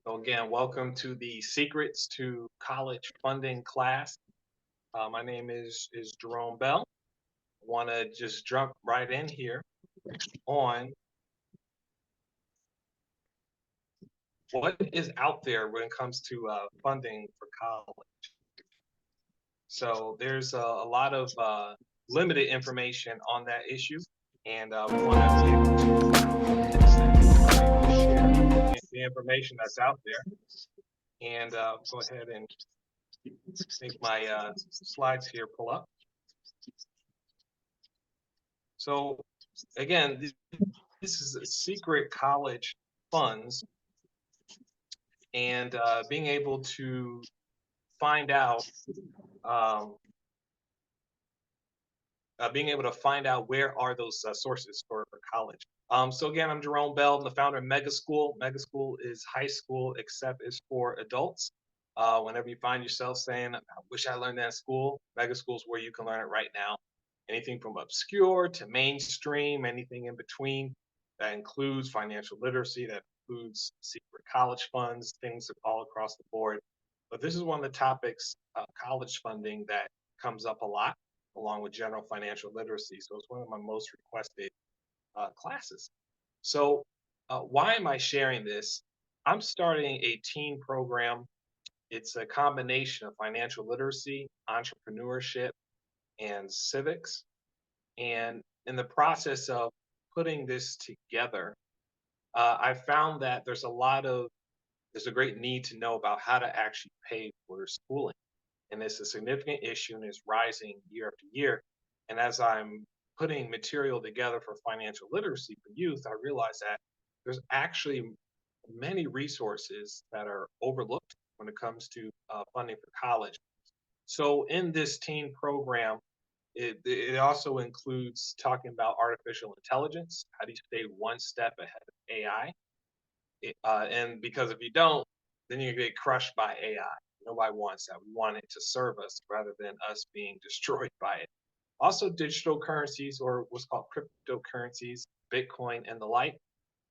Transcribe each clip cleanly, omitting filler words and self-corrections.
So again, welcome to the Secrets to College Funding class. My name is Jerome Bell. I want to just jump right in here on what is out there when it comes to funding for college. So there's a lot of limited information on that issue, and we want to be able to share the information that's out there. And go ahead and make my slides here pull up. So again, this is a secret college funds, and being able to find out, um, where are those sources for college. So again, I'm Jerome Bell. I'm the founder of Mega School. Mega School is high school, except it's for adults. Whenever you find yourself saying, "I wish I learned that in school," Mega School is where you can learn it right now. Anything from obscure to mainstream, anything in between. That includes financial literacy, that includes secret college funds, things all across the board. But this is one of the topics, college funding, that comes up a lot, along with general financial literacy. So it's one of my most requested classes. So, why am I sharing this? I'm starting a teen program. It's a combination of financial literacy, entrepreneurship, and civics. And in the process of putting this together, I found that there's a great need to know about how to actually pay for schooling. And it's a significant issue and is rising year after year. And as I'm putting material together for financial literacy for youth, I realize that there's actually many resources that are overlooked when it comes to funding for college. So in this teen program, it also includes talking about artificial intelligence. How do you stay one step ahead of AI? And because if you don't, then you get crushed by AI. Nobody wants that. We want it to serve us rather than us being destroyed by it. Also, digital currencies, or what's called cryptocurrencies, Bitcoin and the like.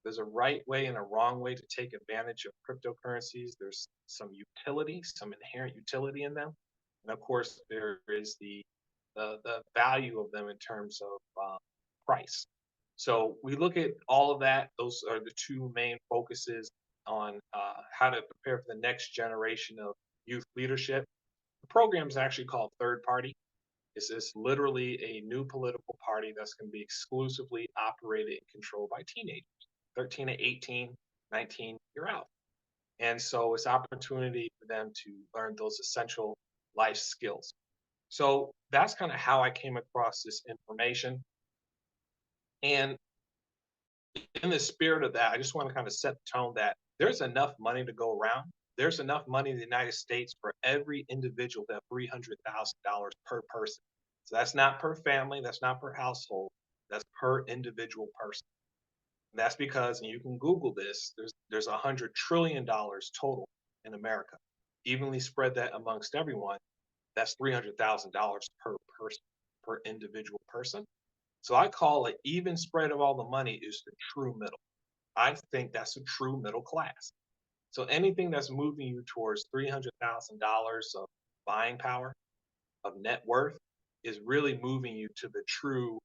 There's a right way and a wrong way to take advantage of cryptocurrencies. There's some utility, some inherent utility in them. And of course, there is the value of them in terms of price. So we look at all of that. Those are the two main focuses on how to prepare for the next generation of youth leadership. The program is actually called Third Party. This is literally a new political party that's going to be exclusively operated and controlled by teenagers, 13 to 18, 19, you're out. And so it's opportunity for them to learn those essential life skills. So that's kind of how I came across this information. And in the spirit of that, I just want to kind of set the tone that there's enough money to go around. There's enough money in the United States for every individual to have $300,000 per person. So that's not per family, that's not per household, that's per individual person. And that's because, and you can Google this, there's $100 trillion total in America. Evenly spread that amongst everyone, that's $300,000 per person, per individual person. So I call it even spread of all the money is the true middle. I think that's a true middle class. So anything that's moving you towards $300,000 of buying power, of net worth, is really moving you to the true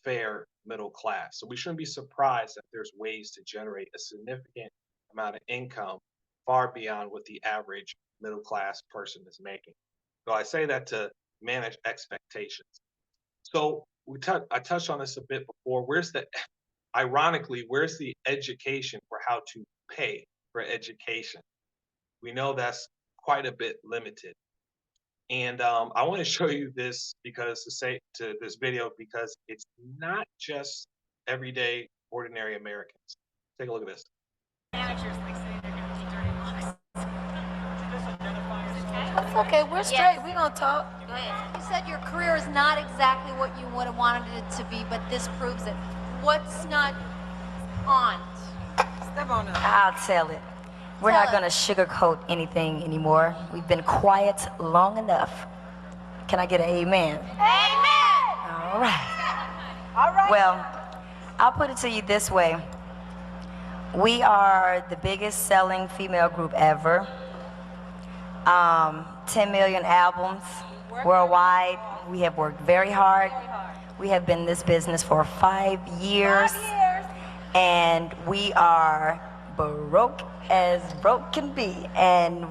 fair middle class. So we shouldn't be surprised that there's ways to generate a significant amount of income far beyond what the average middle class person is making. So I say that to manage expectations. So I touched on this a bit before. Ironically, where's the education for how to pay for education? We know that's quite a bit limited. And I want to show you this to this video because it's not just everyday ordinary Americans. Take a look at this. Managers like saying they're going to do dirty looks. That's okay. We're straight. We're going to talk. Go ahead. You said your career is not exactly what you would have wanted it to be, but this proves it. What's not on? Step on it. I'll tell it. We're not going to sugarcoat anything anymore. We've been quiet long enough. Can I get an amen? Amen. All right. Well, I'll put it to you this way. We are the biggest selling female group ever. 10 million albums worldwide. We have worked very hard. We have been in this business for 5 years. And we are broke as broke can be. And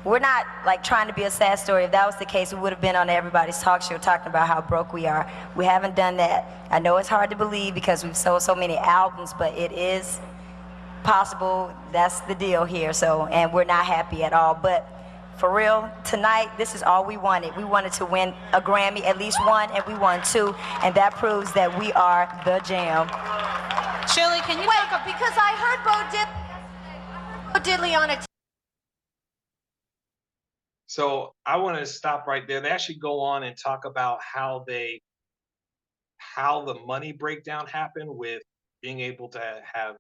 we're not like trying to be a sad story. If that was the case, we would have been on everybody's talk show talking about how broke we are. We haven't done that. I know it's hard to believe because we've sold so many albums, but it is possible. That's the deal here. So, and we're not happy at all. But for real, tonight, this is all we wanted. We wanted to win a Grammy, at least one, and we won 2, and that proves that we are the jam. Chili, can you Wait, because I heard Bo Diddley on a So I want to stop right there. They actually go on and talk about how the money breakdown happened with being able to have,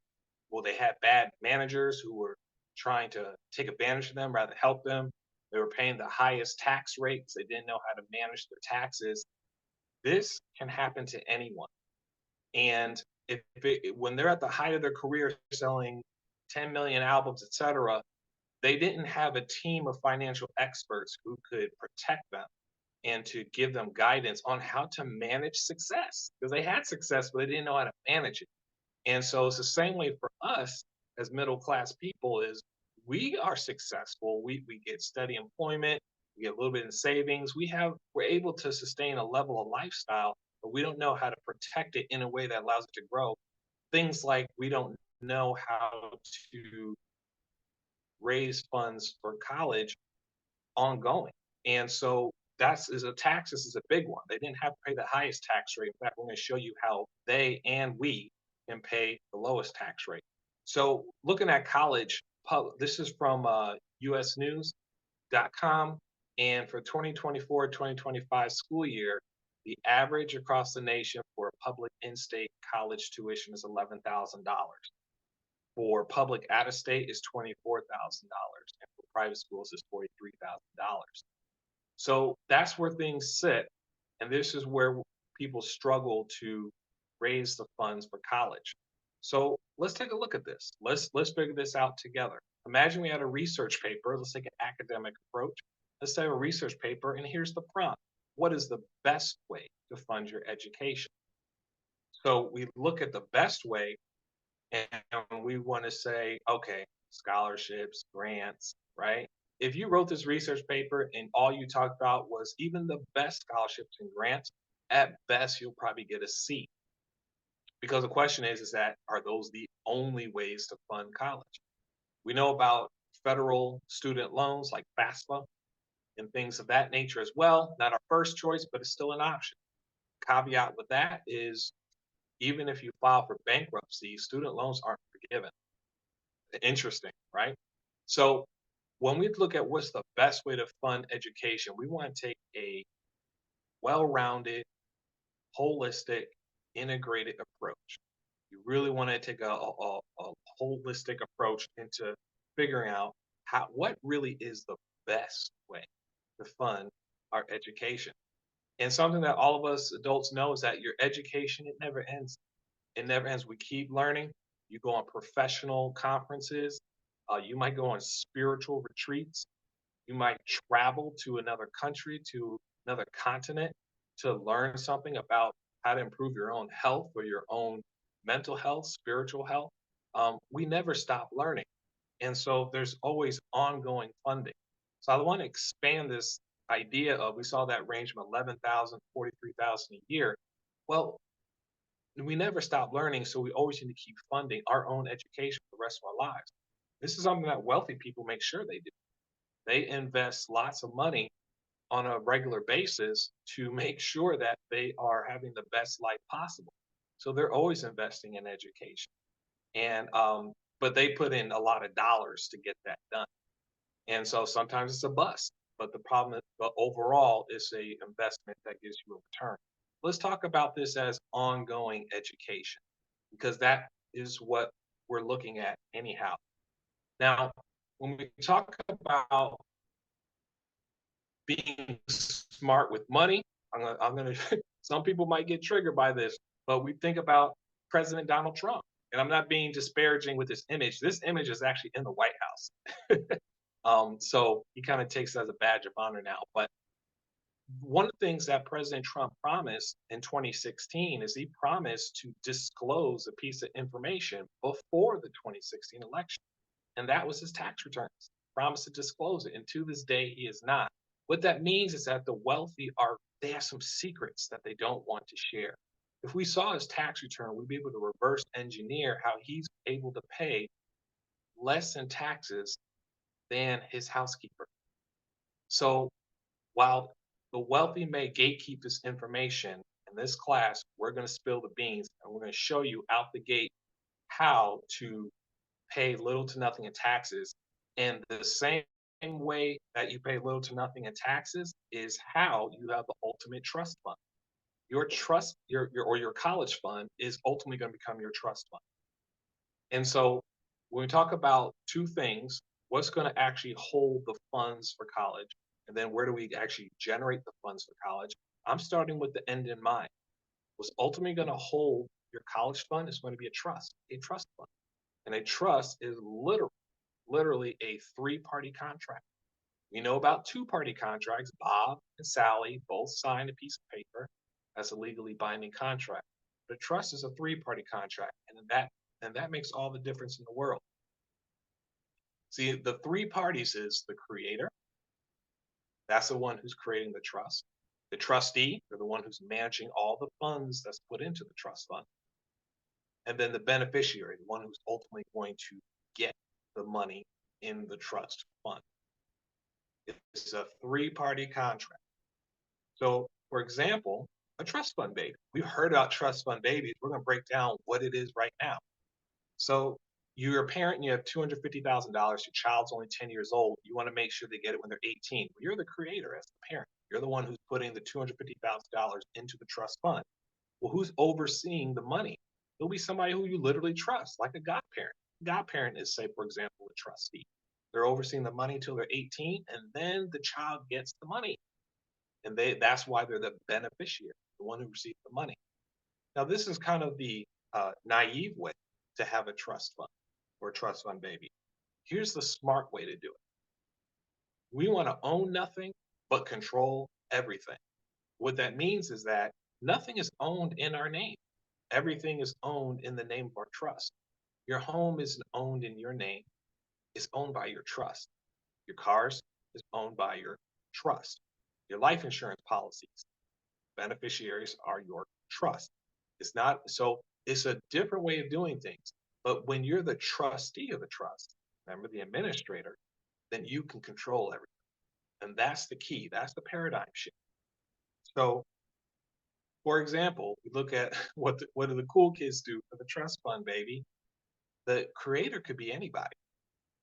well, they had bad managers who were trying to take advantage of them rather than help them. They were paying the highest tax rates. They didn't know how to manage their taxes. This can happen to anyone. And when they're at the height of their career selling 10 million albums, etc., they didn't have a team of financial experts who could protect them and to give them guidance on how to manage success, because they had success, but they didn't know how to manage it. And so it's the same way for us as middle class people is we are successful. We get steady employment, we get a little bit in savings. We're able to sustain a level of lifestyle, but we don't know how to protect it in a way that allows it to grow. Things like we don't know how to raise funds for college ongoing. And so taxes is a big one. They didn't have to pay the highest tax rate. In fact, we're going to show you how they and we can pay the lowest tax rate. So looking at college, this is from usnews.com. And for 2024-2025 school year, the average across the nation for a public in-state college tuition is $11,000. For public out-of-state is $24,000, and for private schools is $43,000. So that's where things sit, and this is where people struggle to raise the funds for college. So let's take a look at this. Let's figure this out together. Imagine we had a research paper. Let's take an academic approach. Let's have a research paper, and here's the prompt. What is the best way to fund your education? So we look at the best way, and we want to say, okay, scholarships, grants, right? If you wrote this research paper and all you talked about was even the best scholarships and grants, at best you'll probably get a C. Because the question is that are those the only ways to fund college? We know about federal student loans like FAFSA and things of that nature as well. Not our first choice, but it's still an option. Caveat with that is even if you file for bankruptcy, student loans aren't forgiven. Interesting, right? So when we look at what's the best way to fund education, we want to take a well-rounded, holistic, integrated approach. You really want to take a holistic approach into figuring out what really is the best way to fund our education. And something that all of us adults know is that your education, it never ends. It never ends. We keep learning. You go on professional conferences. You might go on spiritual retreats. You might travel to another country, to another continent to learn something about how to improve your own health or your own mental health, spiritual health. We never stop learning. And so there's always ongoing funding. So I want to expand this idea of, we saw that range from 11,000 to 43,000 a year. Well, we never stop learning, so we always need to keep funding our own education for the rest of our lives. This is something that wealthy people make sure they do. They invest lots of money on a regular basis to make sure that they are having the best life possible. So they're always investing in education. And but they put in a lot of dollars to get that done. And so sometimes it's a bust, but the problem is, but overall, it's a investment that gives you a return. Let's talk about this as ongoing education, because that is what we're looking at anyhow. Now, when we talk about being smart with money, I'm gonna some people might get triggered by this, but we think about President Donald Trump and I'm not being disparaging with this image. This image is actually in the White House. So he kind of takes it as a badge of honor now. But one of the things that President Trump promised in 2016 is he promised to disclose a piece of information before the 2016 election, and that was his tax returns. Promised to disclose it, and to this day he is not. What that means is that the wealthy they have some secrets that they don't want to share. If we saw his tax return, we'd be able to reverse engineer how he's able to pay less in taxes than his housekeeper. So while the wealthy may gatekeep this information, in this class, we're going to spill the beans and we're going to show you out the gate how to pay little to nothing in taxes. And the same way that you pay little to nothing in taxes is how you have the ultimate trust fund. Your trust, your college fund is ultimately going to become your trust fund. And so when we talk about two things, what's going to actually hold the funds for college, and then where do we actually generate the funds for college? I'm starting with the end in mind. What's ultimately going to hold your college fund is going to be a trust fund. And a trust is literally a three-party contract. We know about two-party contracts. Bob and Sally both signed a piece of paper. That's a legally binding contract. But a trust is a three-party contract, and that makes all the difference in the world. See, the three parties is the creator. That's the one who's creating the trust. The trustee, they're the one who's managing all the funds that's put into the trust fund. And then the beneficiary, the one who's ultimately going to get the money in the trust fund. It's a three-party contract. So, for example, a trust fund baby. We've heard about trust fund babies. We're going to break down what it is right now. So you're a parent and you have $250,000. Your child's only 10 years old. You want to make sure they get it when they're 18. Well, you're the creator as the parent. You're the one who's putting the $250,000 into the trust fund. Well, who's overseeing the money? It'll be somebody who you literally trust, like a godparent. Godparent is, say, for example, a trustee. They're overseeing the money until they're 18, and then the child gets the money. And that's why they're the beneficiary, the one who received the money. Now, this is kind of the naive way to have a trust fund or a trust fund baby. Here's the smart way to do it. We want to own nothing but control everything. What that means is that nothing is owned in our name. Everything is owned in the name of our trust. Your home isn't owned in your name. It's owned by your trust. Your cars is owned by your trust. Your life insurance policies, beneficiaries are your trust. It's not, so it's a different way of doing things. But when you're the trustee of the trust, remember the administrator, then you can control everything. And that's the key. That's the paradigm shift. So, for example, we look at what do the cool kids do for the trust fund baby. The creator could be anybody.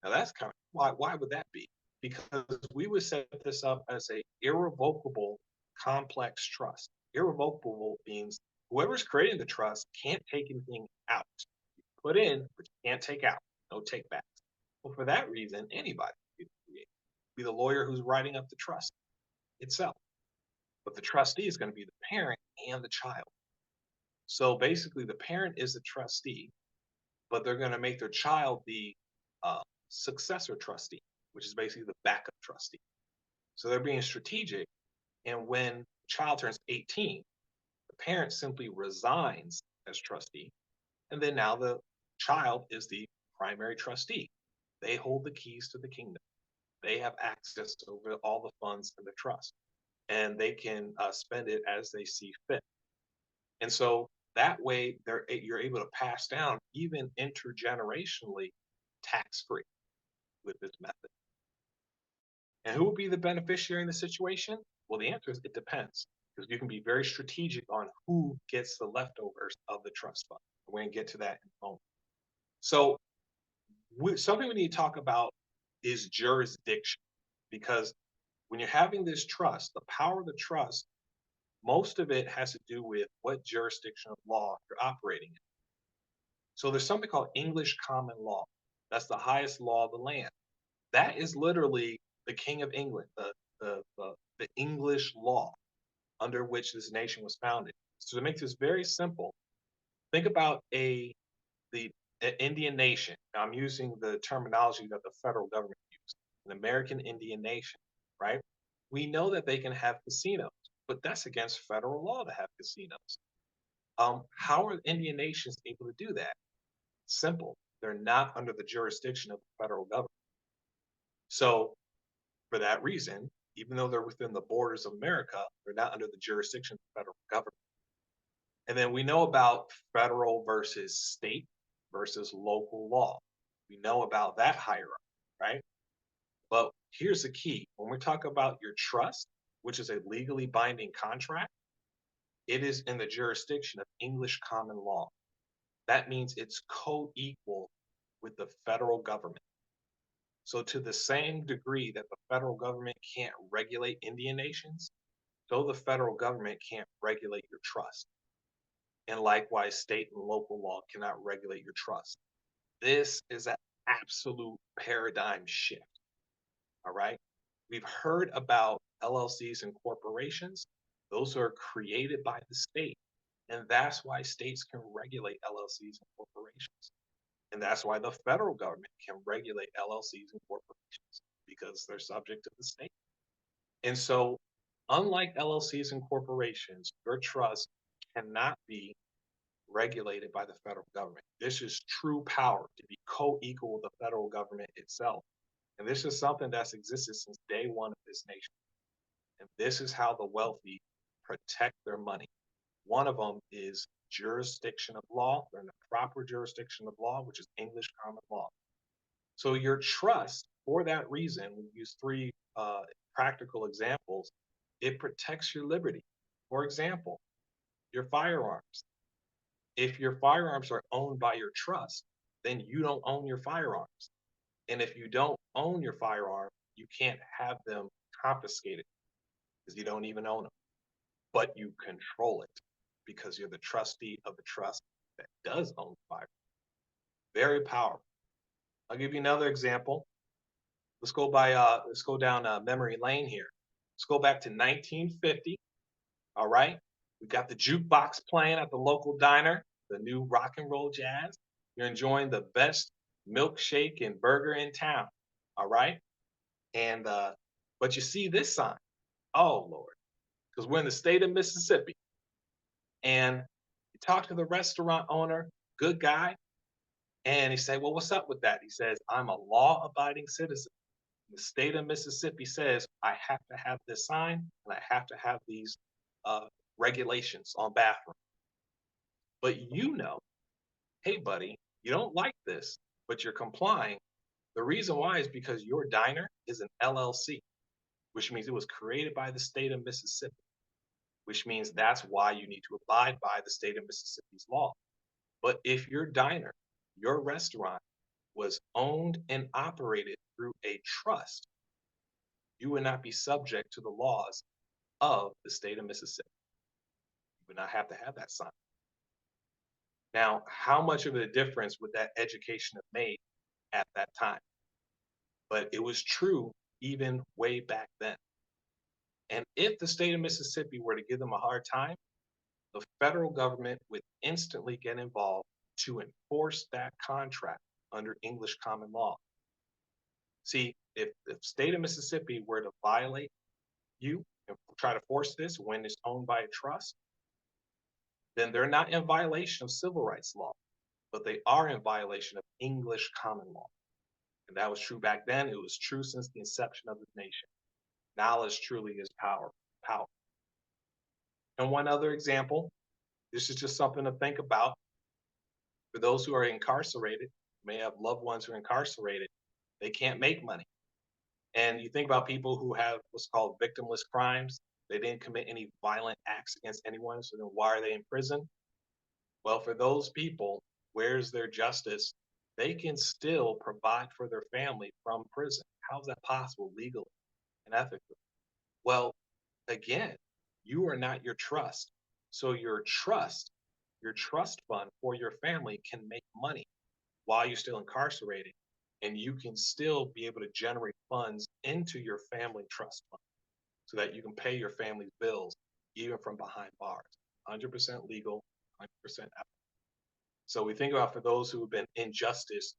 Now that's kind of why would that be? Because we would set this up as a irrevocable complex trust. Irrevocable means whoever's creating the trust can't take anything out. You put in, but you can't take out. No take backs. Well, for that reason, anybody can be the lawyer who's writing up the trust itself. But the trustee is going to be the parent and the child. So basically, the parent is the trustee, but they're going to make their child the successor trustee, which is basically the backup trustee. So they're being strategic. And when the child turns 18, the parent simply resigns as trustee. And then now the child is the primary trustee. They hold the keys to the kingdom. They have access over all the funds in the trust, and they can spend it as they see fit. And so that way, you're able to pass down even intergenerationally tax-free with this method. And who will be the beneficiary in the situation? Well, the answer is it depends, because you can be very strategic on who gets the leftovers of the trust fund. We're going to get to that in a moment. So something we need to talk about is jurisdiction, because when you're having this trust, the power of the trust, most of it has to do with what jurisdiction of law you're operating in. So there's something called English common law. That's the highest law of the land. That is literally the King of England, the English law under which this nation was founded. So to make this very simple, think about the an Indian nation. Now, I'm using the terminology that the federal government used, an American Indian nation, right? We know that they can have casinos, but that's against federal law to have casinos. How are Indian nations able to do that? Simple. They're not under the jurisdiction of the federal government. So, for that reason, even though they're within the borders of America, they're not under the jurisdiction of the federal government. And then we know about federal versus state versus local law. We know about that hierarchy, right? But here's the key. When we talk about your trust, which is a legally binding contract, it is in the jurisdiction of English common law. That means it's co-equal with the federal government. So to the same degree that the federal government can't regulate Indian nations, so the federal government can't regulate your trust. And likewise, state and local law cannot regulate your trust. This is an absolute paradigm shift. All right. We've heard about LLCs and corporations. Those are created by the state. And that's why states can regulate LLCs and corporations. And that's why the federal government can regulate LLCs and corporations, because they're subject to the state. And so, unlike LLCs and corporations, your trust cannot be regulated by the federal government. This is true power to be co-equal with the federal government itself. And this is something that's existed since day one of this nation. And this is how the wealthy protect their money. One of them is jurisdiction of law. They're in the proper jurisdiction of law, which is English common law. So your trust, for that reason, we use three practical examples. It protects your liberty. For example, your firearms. If your firearms are owned by your trust, then you don't own your firearms. And if you don't own your firearm, you can't have them confiscated because you don't even own them. But you control it because you're the trustee of the trust that does own the firearm. Very powerful. I'll give you another example. Let's go down memory lane here. Let's go back to 1950. All right. We got the jukebox playing at the local diner, the new rock and roll jazz. You're enjoying the best milkshake and burger in town. All right. And but you see this sign. Oh Lord, because we're in the state of Mississippi. And you talk to the restaurant owner, good guy, and he said, well, what's up with that? He says, I'm a law-abiding citizen. The state of Mississippi says I have to have this sign and I have to have these regulations on bathrooms. But you know, hey, buddy, you don't like this, but you're complying. The reason why is because your diner is an LLC, which means it was created by the state of Mississippi, which means that's why you need to abide by the state of Mississippi's law. But if your diner, your restaurant, was owned and operated through a trust, you would not be subject to the laws of the state of Mississippi. You would not have to have that sign. Now, how much of a difference would that education have made at that time? But it was true even way back then. And if the state of Mississippi were to give them a hard time, the federal government would instantly get involved to enforce that contract under English common law. See, if the state of Mississippi were to violate you and try to force this when it's owned by a trust, then they're not in violation of civil rights law, but they are in violation of English common law. And that was true back then. It was true since the inception of the nation. Knowledge truly is power. Power. And one other example, this is just something to think about. For those who are incarcerated, may have loved ones who are incarcerated, they can't make money. And you think about people who have what's called victimless crimes. They didn't commit any violent acts against anyone, so then why are they in prison? Well, for those people, where's their justice? They can still provide for their family from prison. How is that possible legally and ethically? Well, again, you are not your trust. So your trust fund for your family can make money while you're still incarcerated, and you can still be able to generate funds into your family trust fund so that you can pay your family's bills even from behind bars. 100% legal, 100% ethical. So we think about for those who have been injustice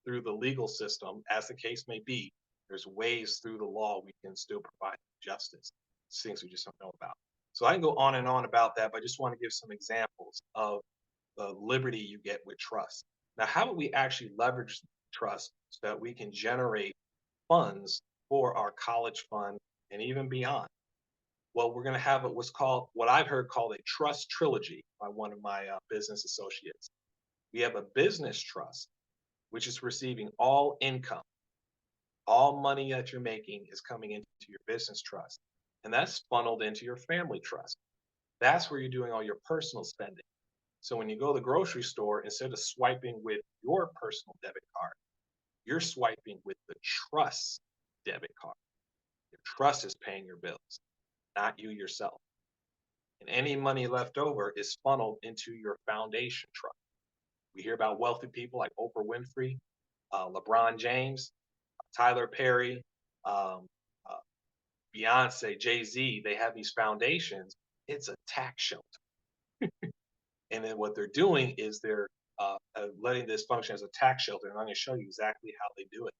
through the legal system, as the case may be, there's ways through the law we can still provide justice. It's things we just don't know about. So I can go on and on about that, but I just want to give some examples of the liberty you get with trust. Now, how would we actually leverage trust so that we can generate funds for our college fund and even beyond? Well, we're going to have what I've heard called a trust trilogy by one of my business associates. We have a business trust, which is receiving all income. All money that you're making is coming into your business trust, and that's funneled into your family trust. That's where you're doing all your personal spending. So when you go to the grocery store, instead of swiping with your personal debit card, you're swiping with the trust debit card. Your trust is paying your bills, not you yourself. And any money left over is funneled into your foundation trust. We hear about wealthy people like Oprah Winfrey, LeBron James, Tyler Perry, um, uh, Beyonce, Jay-Z. They have these foundations. It's a tax shelter. And then what they're doing is they're letting this function as a tax shelter. And I'm going to show you exactly how they do it.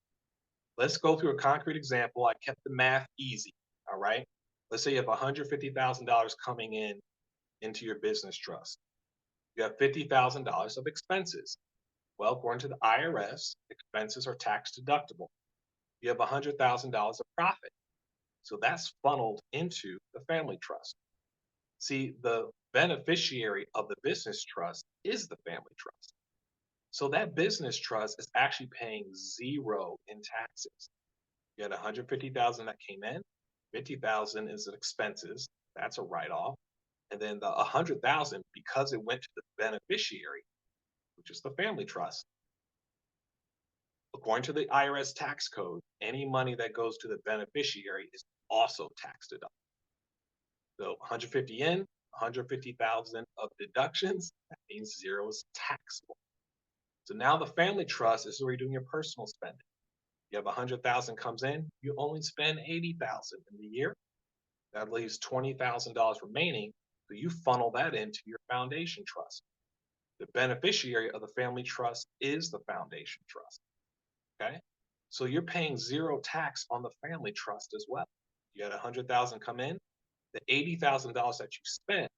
Let's go through a concrete example. I kept the math easy. All right. Let's say you have $150,000 coming into your business trust. You have $50,000 of expenses. Well, according to the IRS, expenses are tax deductible. You have $100,000 of profit. So that's funneled into the family trust. See, the beneficiary of the business trust is the family trust. So that business trust is actually paying zero in taxes. You had 150,000 that came in, 50,000 is expenses. That's a write-off. And then the 100,000, because it went to the beneficiary, which is the family trust. According to the IRS tax code, any money that goes to the beneficiary is also tax deductible. So 150 in, 150,000 of deductions, that means zero is taxable. So now the family trust is where you're doing your personal spending. You have 100,000 comes in, you only spend 80,000 in the year. That leaves $20,000 remaining. So you funnel that into your foundation trust. The beneficiary of the family trust is the foundation trust. Okay. So you're paying zero tax on the family trust as well. You had 100,000 come in, the $80,000 that you spent,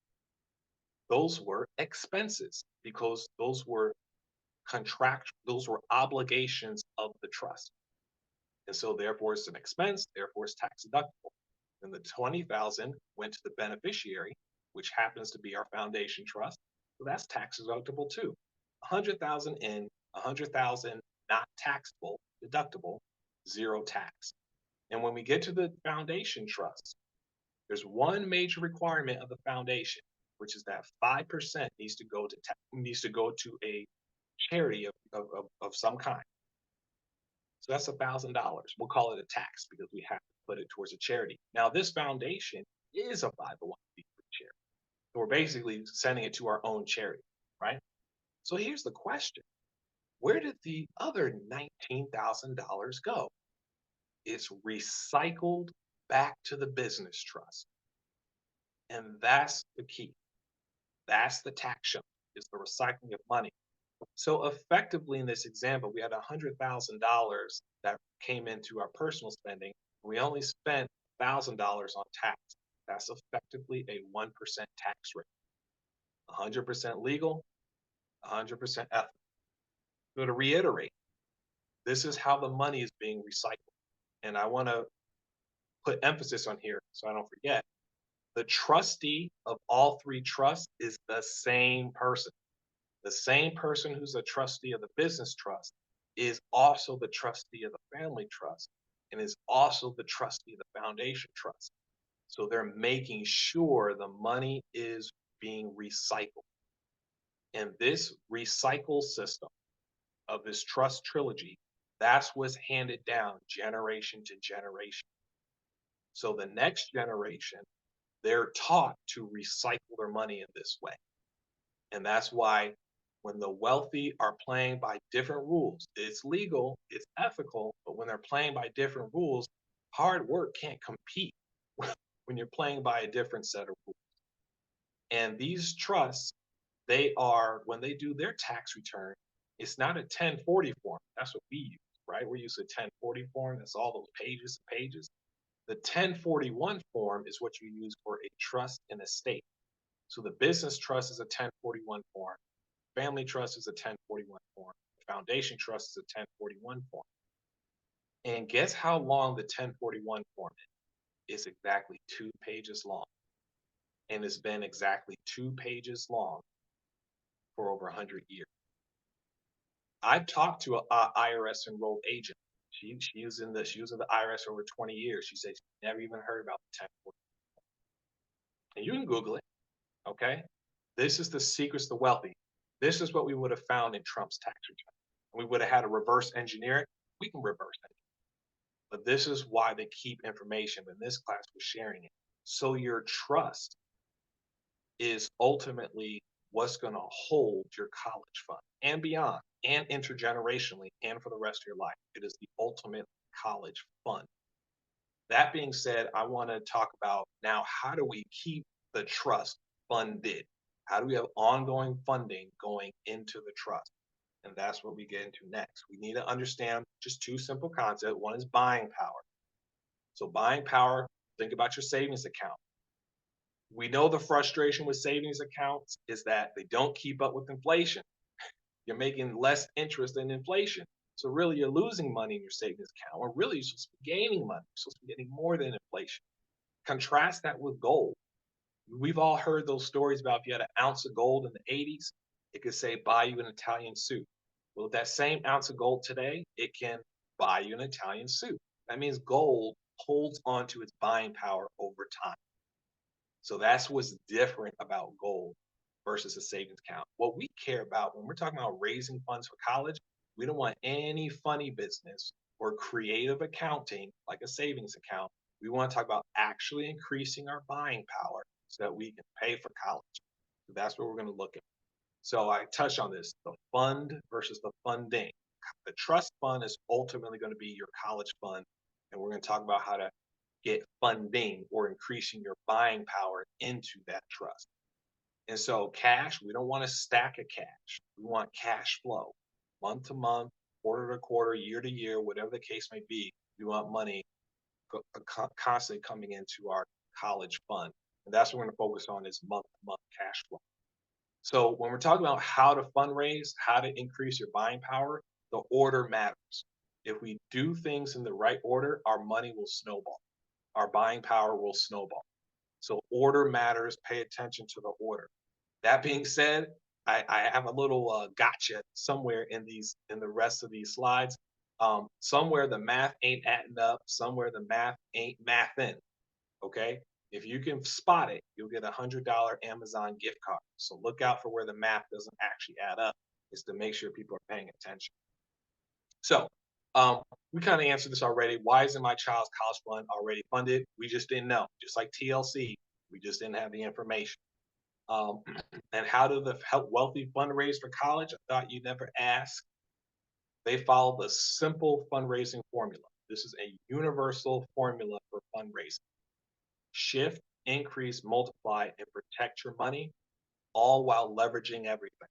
those were expenses because those were obligations of the trust. And so therefore it's an expense, therefore it's tax deductible. And the 20,000 went to the beneficiary, which happens to be our foundation trust. So that's tax deductible too. 100,000 in, 100,000 not taxable, deductible, zero tax. And when we get to the foundation trust, there's one major requirement of the foundation, which is that 5% needs to go to a charity of some kind. So that's $1,000. We'll call it a tax because we have to put it towards a charity. Now, this foundation is a 501c3 charity. So we're basically sending it to our own charity, right? So here's the question. Where did the other $19,000 go? It's recycled back to the business trust. And that's the key. That's the tax shelter, is the recycling of money. So effectively in this example, we had $100,000 that came into our personal spending. We only spent $1,000 on tax. That's effectively a 1% tax rate. 100% legal, 100% ethical. So to reiterate, this is how the money is being recycled. And I want to put emphasis on here so I don't forget. The trustee of all three trusts is the same person. The same person who's a trustee of the business trust is also the trustee of the family trust and is also the trustee of the foundation trust. So they're making sure the money is being recycled. And this recycle system of this trust trilogy, that's what's handed down generation to generation. So the next generation, they're taught to recycle their money in this way. And that's why when the wealthy are playing by different rules, it's legal, it's ethical, but when they're playing by different rules, hard work can't compete when you're playing by a different set of rules. And these trusts, when they do their tax return, it's not a 1040 form. That's what we use, right? We're using a 1040 form. That's all those pages and pages. The 1041 form is what you use for a trust and estate. So the business trust is a 1041 form. Family trust is a 1041 form. Foundation trust is a 1041 form. And guess how long the 1041 form is? It's exactly 2 pages long. And it's been exactly 2 pages long for over 100 years. I've talked to a IRS enrolled agent. She was in the IRS for over 20 years. She said she never even heard about the 1040. And you can Google it, okay? This is the secrets of the wealthy. This is what we would have found in Trump's tax return. We would have had to reverse engineer it. We can reverse it. But this is why they keep information. In this class, we're sharing it. So your trust is ultimately what's going to hold your college fund and beyond, and intergenerationally, and for the rest of your life. It is the ultimate college fund. That being said, I want to talk about now, how do we keep the trust funded? How do we have ongoing funding going into the trust? And that's what we get into next. We need to understand just 2 simple concepts. One is buying power. So buying power, think about your savings account. We know the frustration with savings accounts is that they don't keep up with inflation. You're making less interest than inflation. So really you're losing money in your savings account, or really you're supposed to be gaining money. You're supposed to be getting more than inflation. Contrast that with gold. We've all heard those stories about if you had an ounce of gold in the 80s, it could say buy you an Italian suit. Well, with that same ounce of gold today, it can buy you an Italian suit. That means gold holds onto its buying power over time. So that's what's different about gold versus a savings account. What we care about when we're talking about raising funds for college, we don't want any funny business or creative accounting like a savings account. We want to talk about actually increasing our buying power so that we can pay for college. So that's what we're going to look at. So I touched on this, the fund versus the funding. The trust fund is ultimately going to be your college fund. And we're going to talk about how to get funding or increasing your buying power into that trust. And so cash, we don't want a stack of cash. We want cash flow, month to month, quarter to quarter, year to year, whatever the case may be. We want money constantly coming into our college fund. And that's what we're going to focus on, is month to month cash flow. So when we're talking about how to fundraise, how to increase your buying power, the order matters. If we do things in the right order, our money will snowball. Our buying power will snowball. So order matters. Pay attention to the order. That being said, I have a little gotcha somewhere in the rest of these slides. Somewhere the math ain't adding up. Somewhere the math ain't mathin'. Okay. If you can spot it, you'll get a $100 Amazon gift card. So look out for where the math doesn't actually add up, is to make sure people are paying attention. So we kind of answered this already. Why isn't my child's college fund already funded? We just didn't know. Just like TLC, we just didn't have the information. And how do the wealthy fundraise for college? I thought you'd never ask. They follow the simple fundraising formula. This is a universal formula for fundraising. Shift, increase, multiply, and protect your money, all while leveraging everything.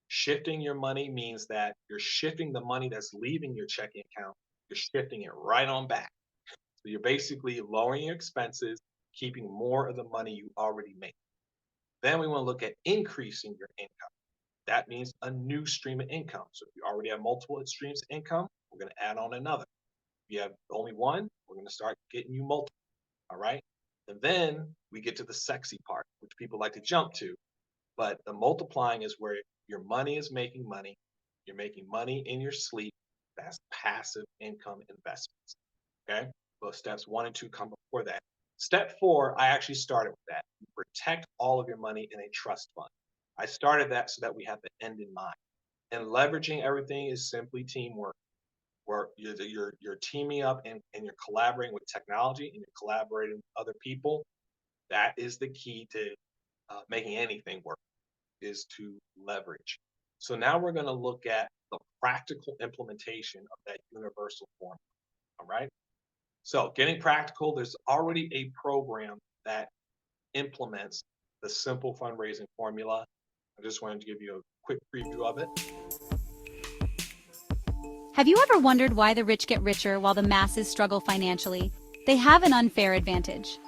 Shifting your money means that you're shifting the money that's leaving your checking account, you're shifting it right on back. So you're basically lowering your expenses, keeping more of the money you already make. Then we want to look at increasing your income. That means a new stream of income. So if you already have multiple streams of income, we're going to add on another. If you have only one, we're going to start getting you multiple. All right. And then we get to the sexy part, which people like to jump to. But the multiplying is where your money is making money. You're making money in your sleep. That's passive income investments. Okay. Well, steps 1 and 2 come before that. Step 4, I actually started with that. You protect all of your money in a trust fund. I started that so that we have the end in mind. And leveraging everything is simply teamwork, where you're teaming up and you're collaborating with technology and you're collaborating with other people. That is the key to making anything work, is to leverage. So now we're going to look at the practical implementation of that universal formula. All right. So getting practical, there's already a program that implements the simple fundraising formula. I just wanted to give you a quick preview of it. Have you ever wondered why the rich get richer while the masses struggle financially? They have an unfair advantage.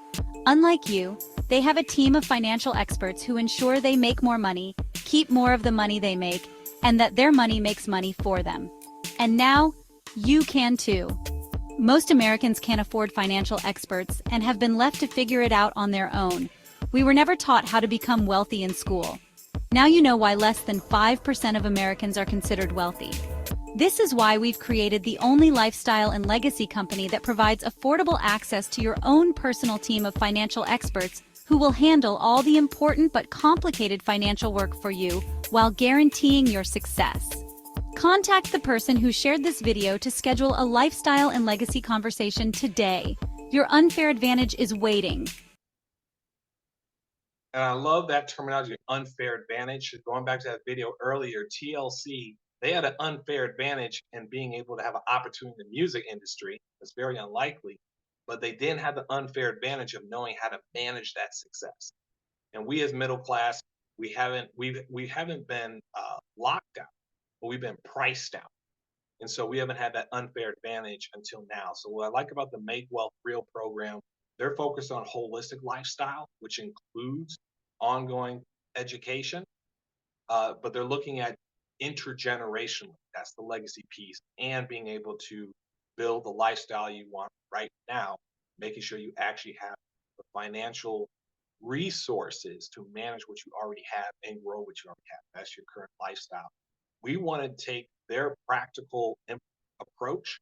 Unlike you, they have a team of financial experts who ensure they make more money, keep more of the money they make, and that their money makes money for them. And now, you can too. Most Americans can't afford financial experts and have been left to figure it out on their own. We were never taught how to become wealthy in school. Now you know why less than 5% of Americans are considered wealthy. This is why we've created the only lifestyle and legacy company that provides affordable access to your own personal team of financial experts who will handle all the important but complicated financial work for you while guaranteeing your success. Contact the person who shared this video to schedule a lifestyle and legacy conversation today. Your unfair advantage is waiting. And I love that terminology, unfair advantage. Going back to that video earlier, TLC, they had an unfair advantage in being able to have an opportunity in the music industry. It's very unlikely, but they didn't have the unfair advantage of knowing how to manage that success. And we as middle class, we haven't been locked out, but we've been priced out. And so we haven't had that unfair advantage until now. So what I like about the Make Wealth Real program, they're focused on holistic lifestyle, which includes ongoing education, but they're looking at intergenerationally. That's the legacy piece, and being able to build the lifestyle you want right now, making sure you actually have the financial resources to manage what you already have and grow what you already have. That's your current lifestyle. We want to take their practical approach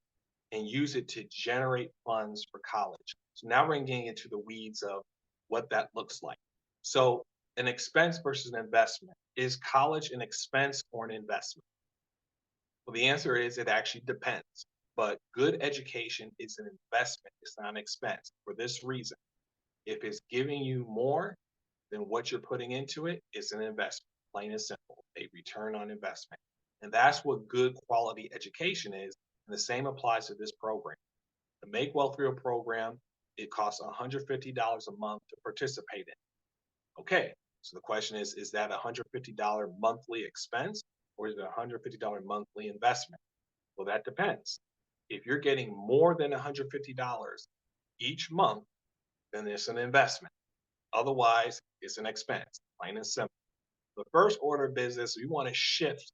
and use it to generate funds for college. So now we're getting into the weeds of what that looks like. So an expense versus an investment. Is college an expense or an investment? Well, the answer is it actually depends. But good education is an investment. It's not an expense for this reason. If it's giving you more than what you're putting into it, it's an investment, plain and simple, a return on investment. And that's what good quality education is. And the same applies to this program. The Make Wealth Real program, it costs $150 a month to participate in. Okay, so the question is that a $150 monthly expense or is it a $150 monthly investment? Well, that depends. If you're getting more than $150 each month, then it's an investment. Otherwise, it's an expense, plain and simple. The first order of business, we want to shift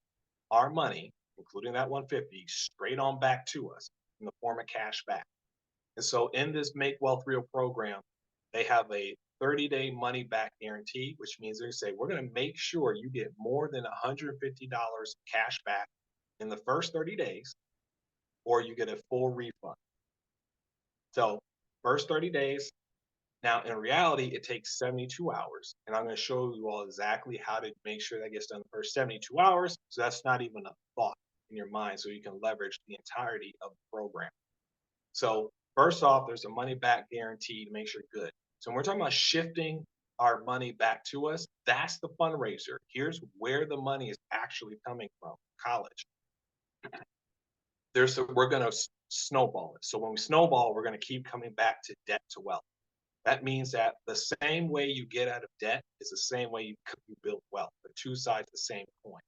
our money, including that 150, straight on back to us in the form of cash back. And so in this Make Wealth Real program, they have a 30-day money back guarantee, which means they say, we're going to make sure you get more than $150 cash back in the first 30 days, or you get a full refund. So first 30 days. Now, in reality, it takes 72 hours, and I'm going to show you all exactly how to make sure that gets done the first 72 hours. So that's not even a thought in your mind, so you can leverage the entirety of the program. So first off, there's a money back guarantee to make sure you're good. So when we're talking about shifting our money back to us, that's the fundraiser. Here's where the money is actually coming from, college. We're going to snowball it. So when we snowball, we're going to keep coming back to debt to wealth. That means that the same way you get out of debt is the same way you build wealth. The two sides of the same coin.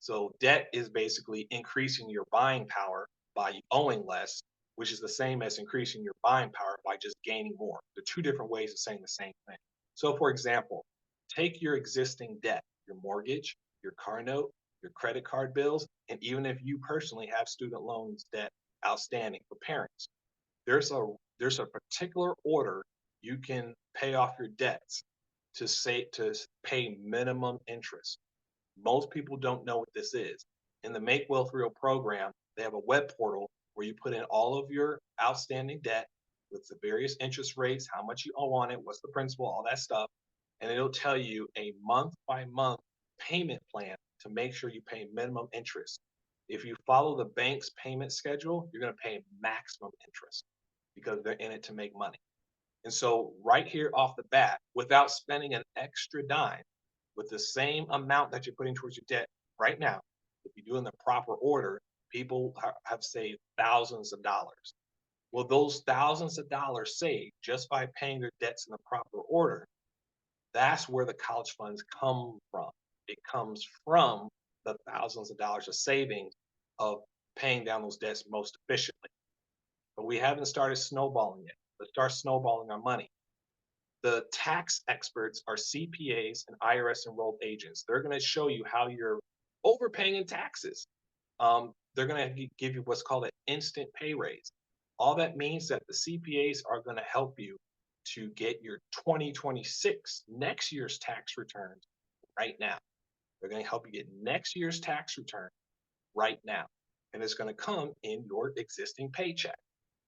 So debt is basically increasing your buying power by owing less, which is the same as increasing your buying power by just gaining more. They're two different ways of saying the same thing. So for example, take your existing debt, your mortgage, your car note, your credit card bills, and even if you personally have student loans debt outstanding for parents, there's a particular order you can pay off your debts to pay minimum interest. Most people don't know what this is. In the Make Wealth Real program, they have a web portal where you put in all of your outstanding debt with the various interest rates, how much you owe on it, what's the principal, all that stuff. And it'll tell you a month by month payment plan to make sure you pay minimum interest. If you follow the bank's payment schedule, you're going to pay maximum interest because they're in it to make money. And so right here off the bat, without spending an extra dime, with the same amount that you're putting towards your debt right now, if you do in the proper order, people have saved thousands of dollars. Well, those thousands of dollars saved just by paying their debts in the proper order, that's where the college funds come from. It comes from the thousands of dollars of savings of paying down those debts most efficiently. But we haven't started snowballing yet. Let's start snowballing our money. The tax experts are CPAs and IRS enrolled agents. They're going to show you how you're overpaying in taxes. They're going to give you what's called an instant pay raise. All that means that the CPAs are going to help you to get your 2026, next year's tax returns right now. They're going to help you get next year's tax return right now. And it's going to come in your existing paycheck.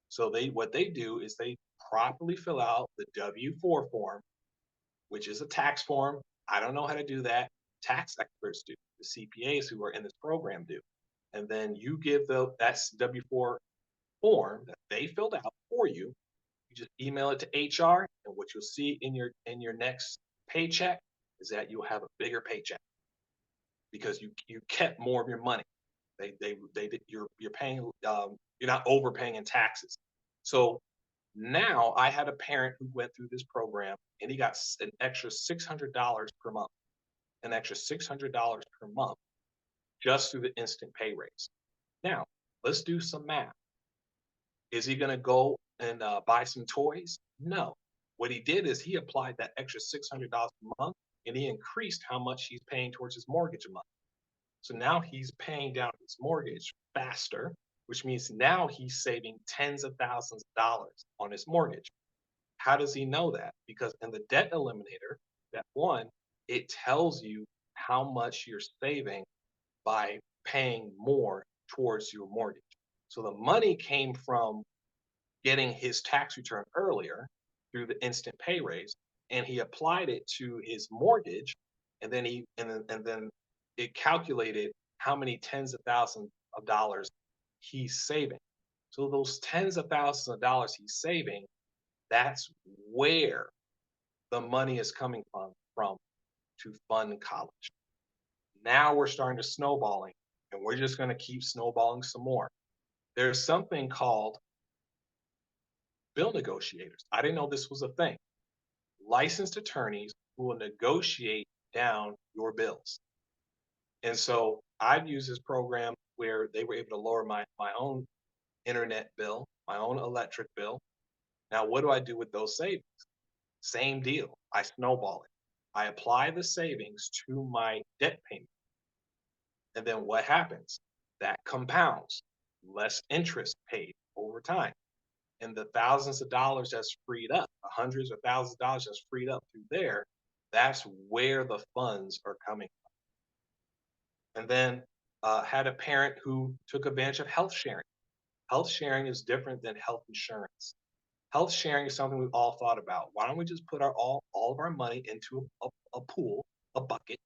So what they do is they properly fill out the W-4 form, which is a tax form. I don't know how to do that. Tax experts do. The CPAs who are in this program do. And then you give that W-4 form that they filled out for you. You just email it to HR, and what you'll see in your next paycheck is that you'll have a bigger paycheck because you kept more of your money. You're paying, you're not overpaying in taxes. So now I had a parent who went through this program and he got an extra $600 per month, an extra $600 per month just through the instant pay raise. Now let's do some math. Is he going to go and buy some toys? No. What he did is he applied that extra $600 a month and he increased how much he's paying towards his mortgage a month. So now he's paying down his mortgage faster, which means now he's saving tens of thousands of dollars on his mortgage. How does he know that? Because in the debt eliminator, that one, it tells you how much you're saving by paying more towards your mortgage. So the money came from getting his tax return earlier through the instant pay raise, and he applied it to his mortgage, and then it calculated how many tens of thousands of dollars he's saving. So those tens of thousands of dollars he's saving, that's where the money is coming from to fund college. Now we're starting to snowballing, and we're just going to keep snowballing some more. There's something called bill negotiators. I didn't know this was a thing. Licensed attorneys who will negotiate down your bills. And so I've used this program where they were able to lower my own internet bill, my own electric bill. Now, what do I do with those savings? Same deal. I snowball it. I apply the savings to my debt payment. And then what happens? That compounds, less interest paid over time. And the thousands of dollars that's freed up, the hundreds of thousands of dollars that's freed up through there, that's where the funds are coming from. And then had a parent who took advantage of health sharing. Health sharing is different than health insurance. Health sharing is something we've all thought about. Why don't we just put all of our money into a pool, a bucket,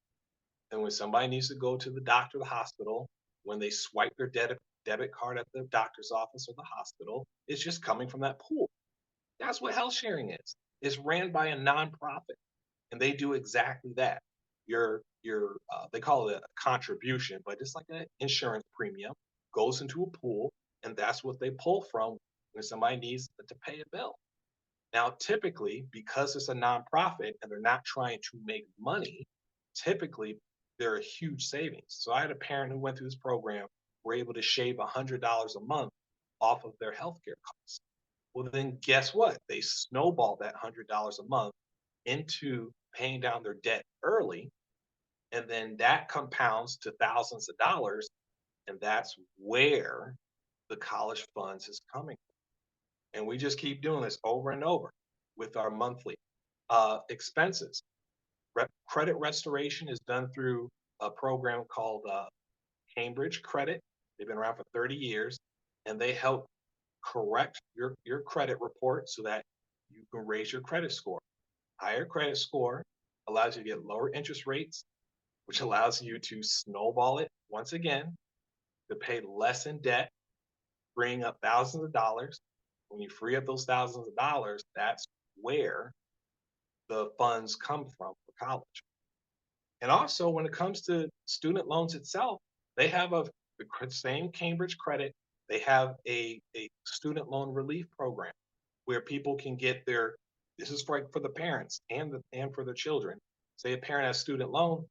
and when somebody needs to go to the doctor or the hospital, when they swipe their debit card at the doctor's office or the hospital, it's just coming from that pool. That's what health sharing is. It's ran by a nonprofit, and they do exactly that. They call it a contribution, but it's like an insurance premium, goes into a pool, and that's what they pull from when somebody needs to pay a bill. Now, typically, because it's a nonprofit and they're not trying to make money, typically there are huge savings. So I had a parent who went through this program, were able to shave $100 a month off of their healthcare costs. Well, then guess what? They snowballed that $100 a month into paying down their debt early, and then that compounds to thousands of dollars, and that's where the college funds is coming from. And we just keep doing this over and over with our monthly expenses. Credit restoration is done through a program called Cambridge Credit. They've been around for 30 years, and they help correct your credit report so that you can raise your credit score. Higher credit score allows you to get lower interest rates, which allows you to snowball it once again, to pay less in debt, freeing up thousands of dollars. When you free up those thousands of dollars, that's where the funds come from for college. And also, when it comes to student loans itself, they have the same Cambridge Credit. They have a student loan relief program where people can get this is for the parents and for their children. Say a parent has student loan,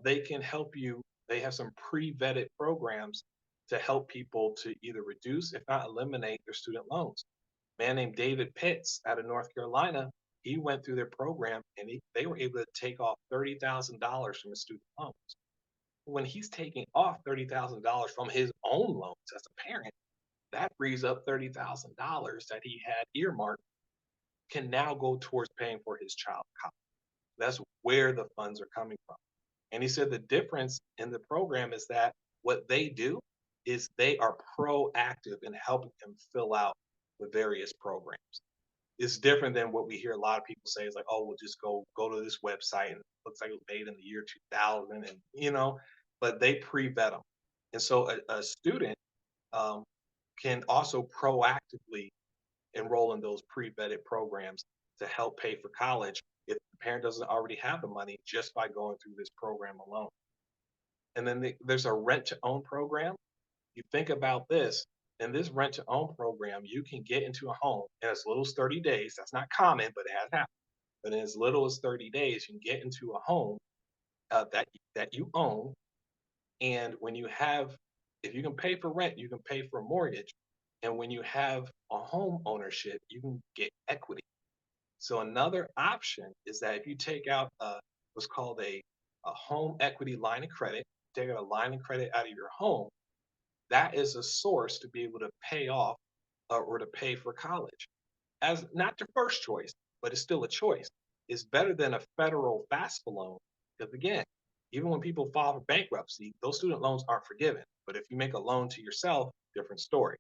they can help you. They have some pre-vetted programs to help people to either reduce, if not eliminate, their student loans. A man named David Pitts out of North Carolina, he went through their program and they were able to take off $30,000 from his student loans. When he's taking off $30,000 from his own loans as a parent, that frees up $30,000 that he had earmarked can now go towards paying for his child's college. That's where the funds are coming from. And he said the difference in the program is that what they do is they are proactive in helping him fill out the various programs. It's different than what we hear a lot of people say is like, oh, we'll just go to this website and it looks like it was made in the year 2000 and but they pre-vet them. And so a student can also proactively enroll in those pre-vetted programs to help pay for college if the parent doesn't already have the money just by going through this program alone. And then there's a rent-to-own program. You think about this, in this rent-to-own program, you can get into a home in as little as 30 days. That's not common, but it has happened. But in as little as 30 days, you can get into a home that you own. And if you can pay for rent, you can pay for a mortgage. And when you have a home ownership, you can get equity. So another option is that if you take out what's called a home equity line of credit, take out a line of credit out of your home, that is a source to be able to pay off or to pay for college. As not your first choice, but it's still a choice. It's better than a federal FAFSA loan because again, even when people file for bankruptcy, those student loans aren't forgiven. But if you make a loan to yourself, different story.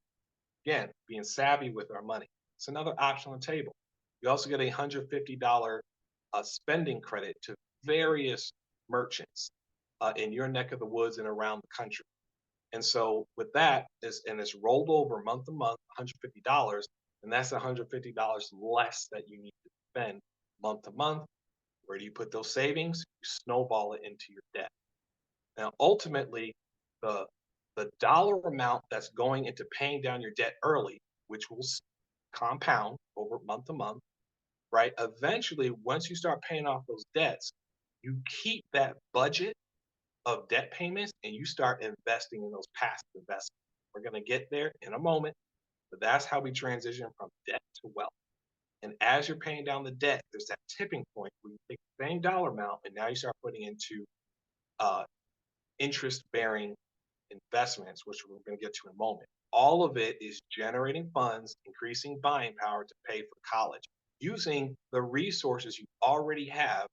Again, being savvy with our money. It's another option on the table. You also get a $150 spending credit to various merchants in your neck of the woods and around the country. And so with that, it's rolled over month to month, $150, and that's $150 less that you need to spend month to month. Where do you put those savings? You snowball it into your debt. Now, ultimately, the dollar amount that's going into paying down your debt early, which will compound over month to month, right? Eventually, once you start paying off those debts, you keep that budget of debt payments and you start investing in those passive investments. We're going to get there in a moment, but that's how we transition from debt to wealth. And as you're paying down the debt, there's that tipping point where you take the same dollar amount and now you start putting into interest-bearing investments, which we're going to get to in a moment. All of it is generating funds, increasing buying power to pay for college, using the resources you already have,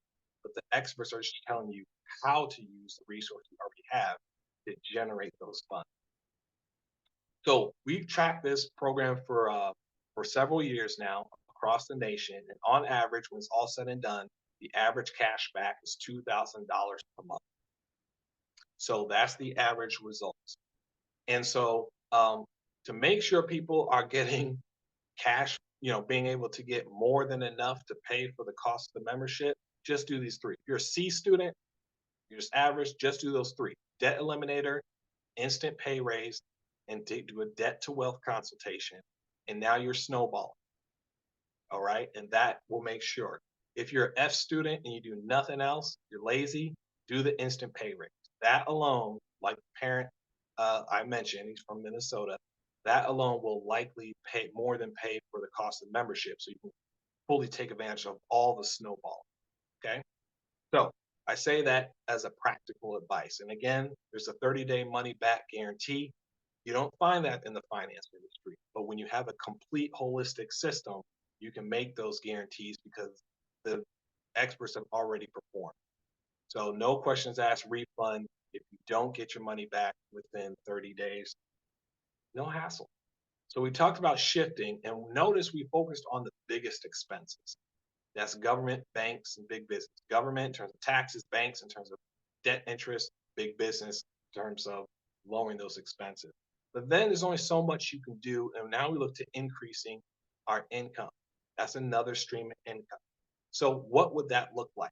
but the experts are just telling you how to use the resources you already have to generate those funds. So we've tracked this program for several years now across the nation, and on average, when it's all said and done, the average cash back is $2,000 per month. So that's the average results. And so to make sure people are getting cash, being able to get more than enough to pay for the cost of the membership, just do these three. If you're a C student, you're just average, just do those three. Debt eliminator, instant pay raise, and do a debt to wealth consultation. And now you're snowballing. All right. And that will make sure. If you're an F student and you do nothing else, you're lazy, do the instant pay raise. That alone, like the parent I mentioned, he's from Minnesota, that alone will likely pay more than pay for the cost of membership. So you can fully take advantage of all the snowball. Okay. So I say that as a practical advice. And again, there's a 30-day money back guarantee. You don't find that in the finance industry, but when you have a complete holistic system, you can make those guarantees because the experts have already performed. So no questions asked, refund. If you don't get your money back within 30 days, no hassle. So we talked about shifting, and notice we focused on the biggest expenses. That's government, banks, and big business. Government in terms of taxes, banks in terms of debt interest, big business in terms of lowering those expenses. But then there's only so much you can do, and now we look to increasing our income. That's another stream of income. So what would that look like?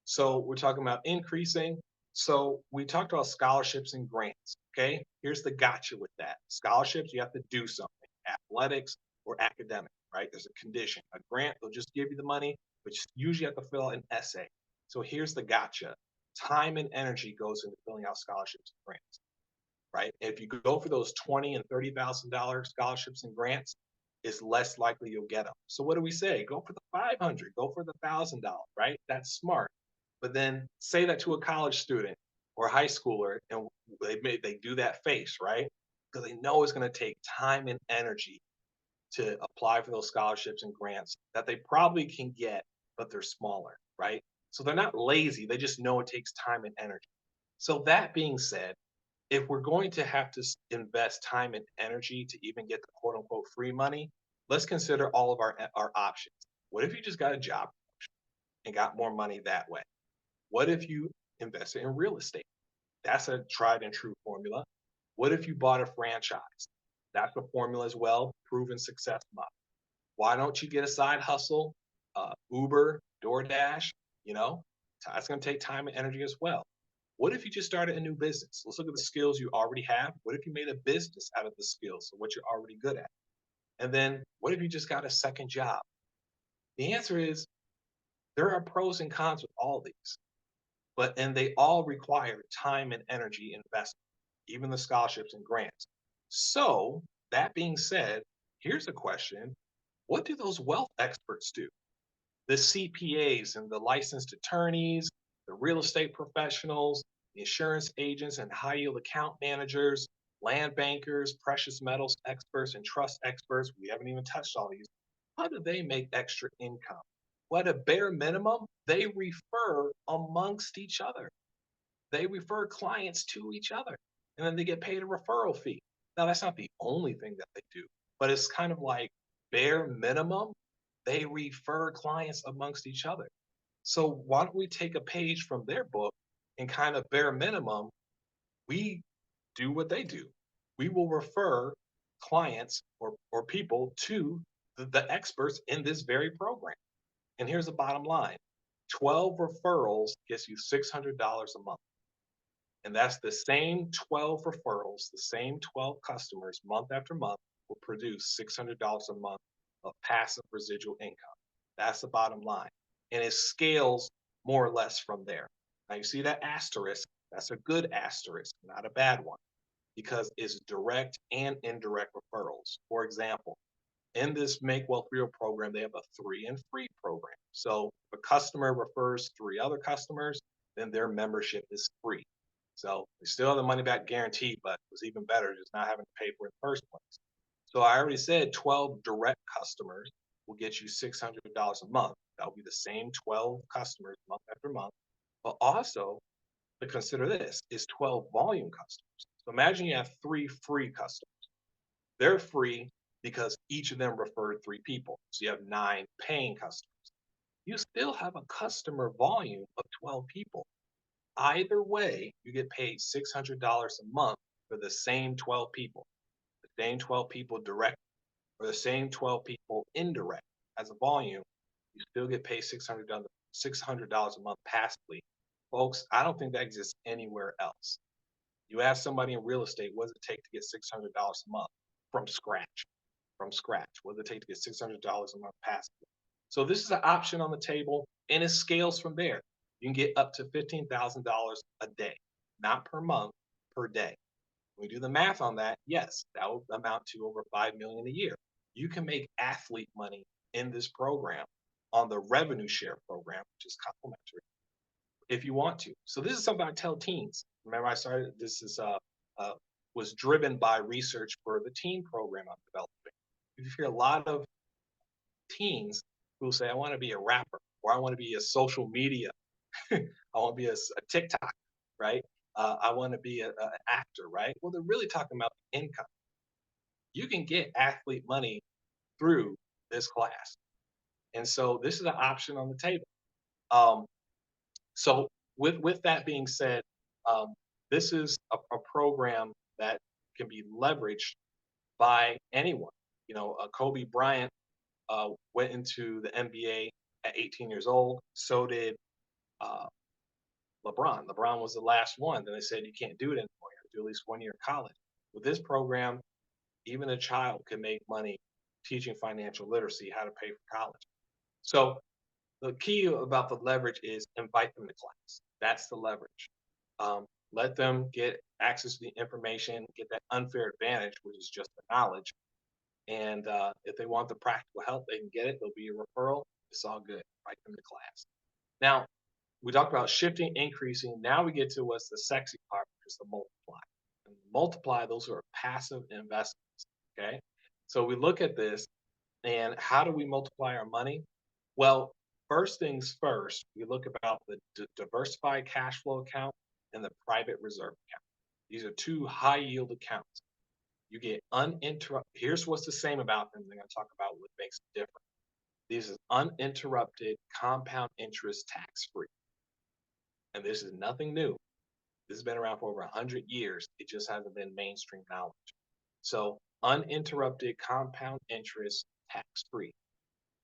So we're talking about increasing. So we talked about scholarships and grants, okay? Here's the gotcha with that. Scholarships, you have to do something, athletics or academic, right? There's a condition. A grant, they'll just give you the money, but you usually have to fill out an essay. So here's the gotcha. time and energy goes into filling out scholarships and grants, right? If you go for those $20,000 and $30,000 scholarships and grants, it's less likely you'll get them. So what do we say? Go for the 500, go for the $1,000, right? That's smart. But then say that to a college student or a high schooler, and they do that face, right? Because they know it's going to take time and energy to apply for those scholarships and grants that they probably can get, but they're smaller, right? So they're not lazy. They just know it takes time and energy. So that being said, if we're going to have to invest time and energy to even get the quote unquote free money, let's consider all of our options. What if you just got a job and got more money that way? What if you invested in real estate? That's a tried and true formula. What if you bought a franchise? That's a formula as well, proven success model. Why don't you get a side hustle, Uber, DoorDash? You know, that's going to take time and energy as well. What if you just started a new business? Let's look at the skills you already have. What if you made a business out of the skills, so what you're already good at? And then what if you just got a second job? The answer is there are pros and cons with all these, and they all require time and energy investment, even the scholarships and grants. So that being said, here's a question. What do those wealth experts do? The CPAs and the licensed attorneys, the real estate professionals, the insurance agents and high yield account managers, land bankers, precious metals experts, and trust experts. We haven't even touched all these. How do they make extra income? Well, at a bare minimum, they refer amongst each other. They refer clients to each other, and then they get paid a referral fee. Now, that's not the only thing that they do, but it's kind of like bare minimum, they refer clients amongst each other. So why don't we take a page from their book and kind of bare minimum, we do what they do. We will refer clients or people to the experts in this very program. And here's the bottom line. 12 referrals gets you $600 a month. And that's the same 12 referrals, the same 12 customers month after month will produce $600 a month of passive residual income. That's the bottom line. And it scales more or less from there. Now you see that asterisk, that's a good asterisk, not a bad one, because it's direct and indirect referrals. For example, in this Make Wealth Real program, they have a 3 and free program. So if a customer refers 3 other customers, then their membership is free. So they still have the money back guarantee, but it was even better just not having to pay for it in the first place. So I already said 12 direct customers will get you $600 a month. That'll be the same 12 customers month after month. But also, to consider this, is 12 volume customers. So imagine you have 3 free customers. They're free because each of them referred 3 people. So you have 9 paying customers. You still have a customer volume of 12 people. Either way, you get paid $600 a month for the same 12 people. The same 12 people direct or the same 12 people indirect as a volume, you still get paid $600 a month passively. Folks, I don't think that exists anywhere else. You ask somebody in real estate, what does it take to get $600 a month from scratch? From scratch, what does it take to get $600 a month passively? So this is an option on the table, and it scales from there. You can get up to $15,000 a day, not per month, per day. When we do the math on that, yes, that will amount to over $5 million a year. You can make athlete money in this program on the revenue share program, which is complimentary, if you want to. So this is something I tell teens. Remember, I started this was driven by research for the teen program I'm developing. You hear a lot of teens who say, I want to be a rapper, or I want to be a social media, I want to be a TikTok, right? I want to be an actor, right? Well, they're really talking about income. You can get athlete money through this class. And so this is an option on the table. So with that being said, this is a program that can be leveraged by anyone. You know, Kobe Bryant went into the NBA at 18 years old. So did LeBron. LeBron was the last one. Then they said you can't do it anymore. You have to do at least 1 year of college. With this program, even a child can make money teaching financial literacy, how to pay for college. So the key about the leverage is invite them to class. That's the leverage. Let them get access to the information, get that unfair advantage, which is just the knowledge. And if they want the practical help, they can get it. There'll be a referral. It's all good. Right from the class. Now, we talked about shifting, increasing. Now we get to what's the sexy part, which is the multiply. And multiply, those are passive investments. Okay. So we look at this and how do we multiply our money? Well, first things first, we look about the diversified cash flow account and the private reserve account. These are two high yield accounts. You get uninterrupted. Here's what's the same about them. They're going to talk about what makes it different. This is uninterrupted compound interest tax free. And this is nothing new. This has been around for over 100 years. It just hasn't been mainstream knowledge. So uninterrupted compound interest tax free.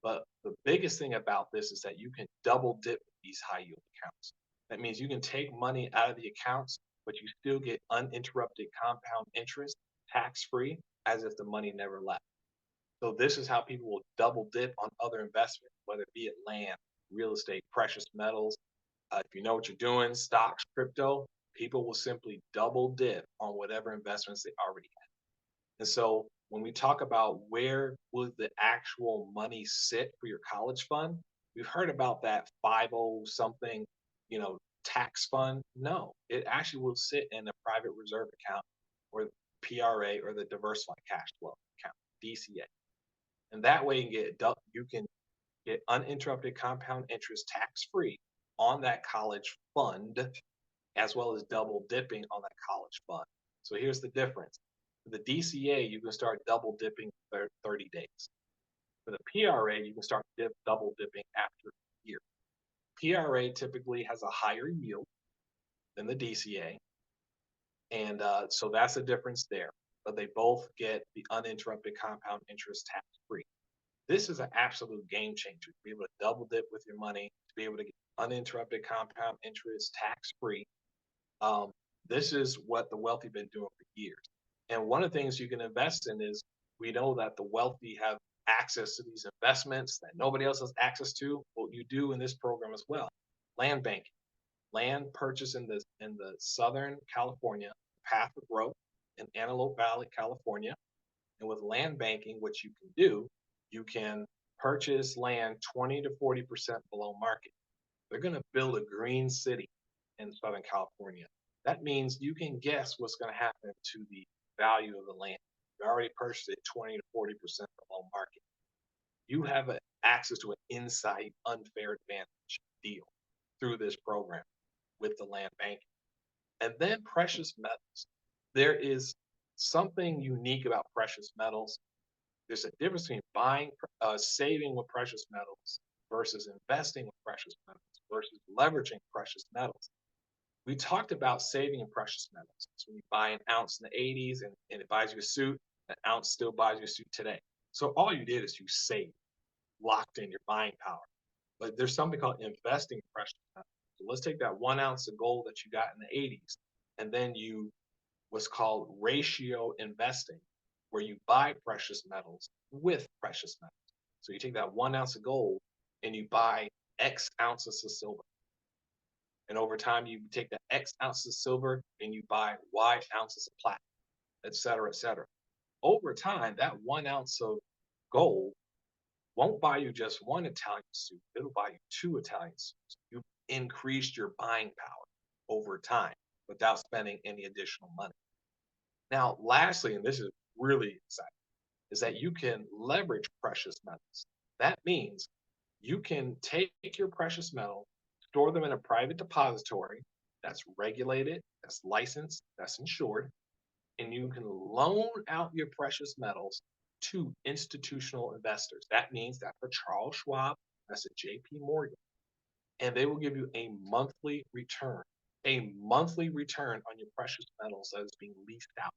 But the biggest thing about this is that you can double dip these high yield accounts. That means you can take money out of the accounts, but you still get uninterrupted compound interest tax free as if the money never left. So this is how people will double dip on other investments, whether it be it land, real estate, precious metals. If you know what you're doing, stocks, crypto, people will simply double dip on whatever investments they already have. And so when we talk about where would the actual money sit for your college fund, we've heard about that 50 something, tax fund. No, it actually will sit in a private reserve account or PRA or the diversified cash flow account, DCA. And that way you can get uninterrupted compound interest tax free on that college fund, as well as double dipping on that college fund. So here's the difference. For the DCA, you can start double dipping for 30 days. For the PRA, you can start double dipping after a year. PRA typically has a higher yield than the DCA. And so that's the difference there. But they both get the uninterrupted compound interest tax free. This is an absolute game changer to be able to double dip with your money, to be able to get uninterrupted compound interest tax free. This is what the wealthy have been doing for years. And one of the things you can invest in is we know that the wealthy have access to these investments that nobody else has access to. Well, you do in this program as well. Land banking, land purchase in the Southern California Path of Growth in Antelope Valley, California. And with land banking, what you can do, you can purchase land 20 to 40% below market. They're going to build a green city in Southern California. That means you can guess what's going to happen to the value of the land. You already purchased it 20 to 40% below market. You have access to an inside unfair advantage deal through this program with the land banking. And then precious metals. There is something unique about precious metals. There's a difference between saving with precious metals versus investing with precious metals versus leveraging precious metals. We talked about saving in precious metals. So when you buy an ounce in the 80s and it buys you a suit, an ounce still buys you a suit today. So all you did is you saved, locked in your buying power. But there's something called investing in precious metals. So let's take that 1 ounce of gold that you got in the 80s, and then you what's called ratio investing, where you buy precious metals with precious metals. So you take that 1 ounce of gold and you buy X ounces of silver. And over time, you take the X ounces of silver and you buy Y ounces of platinum, et cetera, et cetera. Over time, that 1 ounce of gold won't buy you just one Italian suit. It'll buy you 2 Italian suits. You've increased your buying power over time without spending any additional money. Now, lastly, and this is really exciting, is that you can leverage precious metals. That means you can take your precious metal, store them in a private depository that's regulated, that's licensed, that's insured, and you can loan out your precious metals to institutional investors. That means that's a Charles Schwab, that's a JP Morgan, and they will give you a monthly return on your precious metals that is being leased out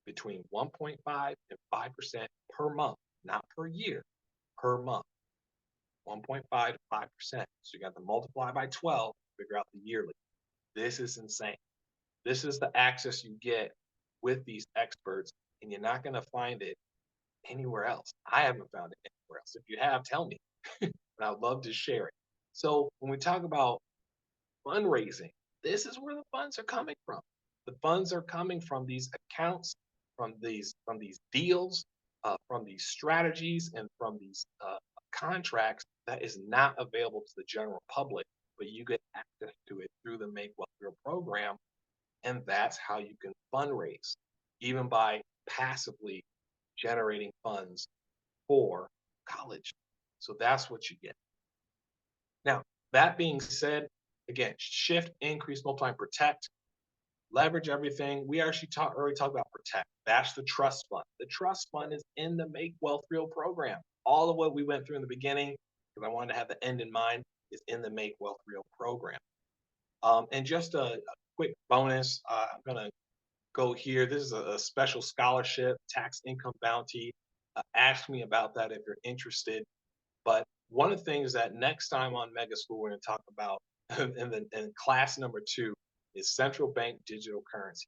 between 1.5 and 5% per month, not per year, per month. 1.5 to 5%. So you got to multiply by 12, figure out the yearly. This is insane. This is the access you get with these experts, and you're not going to find it anywhere else. I haven't found it anywhere else. If you have, tell me, and I'd love to share it. So when we talk about fundraising. This is where the funds are coming from. The funds are coming from these accounts, from these deals, from these strategies, and from these contracts that is not available to the general public, but you get access to it through the Make Wealth Real program, and that's how you can fundraise, even by passively generating funds for college. So that's what you get. Now, that being said, again, shift, increase, multiply, and protect. Leverage everything. We actually already talked about protect. That's the trust fund. The trust fund is in the Make Wealth Real program. All of what we went through in the beginning, because I wanted to have the end in mind, is in the Make Wealth Real program. And just a quick bonus, I'm going to go here. This is a special scholarship, tax income bounty. Ask me about that if you're interested. But one of the things that next time on Mega School we're going to talk about in class number 2 is central bank digital currencies.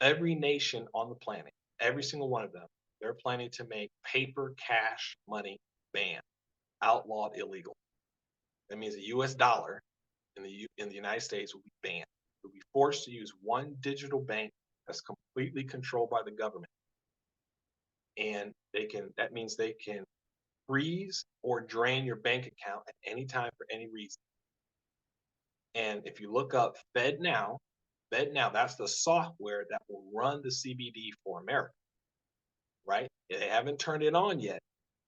Every nation on the planet, every single one of them, they're planning to make paper cash money banned, outlawed, illegal. That means the U.S. dollar in the United States will be banned. Will be forced to use one digital bank that's completely controlled by the government, and that means they can freeze or drain your bank account at any time for any reason. And if you look up FedNow, that's the software that will run the CBD for America, right? They haven't turned it on yet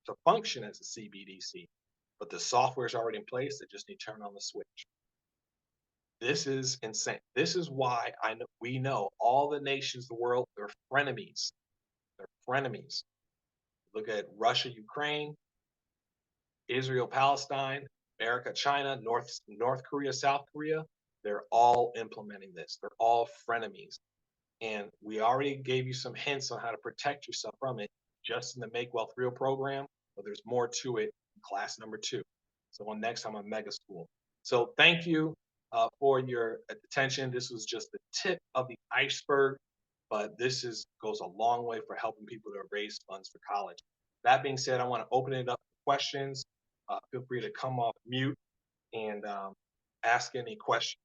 to function as a CBDC, but the software is already in place. They just need to turn on the switch. This is insane. This is why we know all the nations of the world, they're frenemies. They're frenemies. Look at Russia, Ukraine, Israel, Palestine, America, China, North Korea, South Korea. They're all implementing this. They're all frenemies. And we already gave you some hints on how to protect yourself from it just in the Make Wealth Real program, but there's more to it in class number 2. So next time on Mega School. So thank you for your attention. This was just the tip of the iceberg, but this goes a long way for helping people to raise funds for college. That being said, I want to open it up for questions. Feel free to come off mute and ask any questions.